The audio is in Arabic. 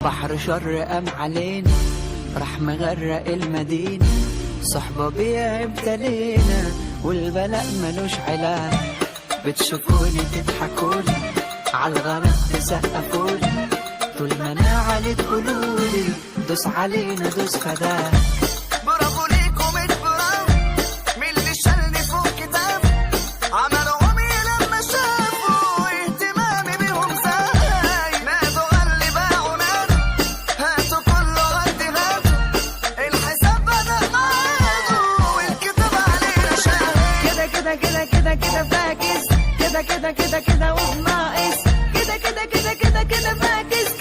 بحر شر قام علينا، راح مغرق المدينة، صحبة بيها ابتلينا، والبلاء ملوش علاج. بتشوفوني تضحكولي، عالغلط تسقفولي، طول ما انا علي تقولولي دوس علينا دوس خداع. برافو ليكم برافو، مين اللي شالني فوق كتاب، عملوا عمي لما شافوا اهتمامي بيهم زاي. نادوا قال لي باعوا نادوا، هاتوا كله غدي هاتوا، الحساب بدأ معادوا، والكتاب علينا شاهد. كده كده كده كده كده فاكس، كده كده كده كده وبناقص، كده كده كده كده كده فاكس.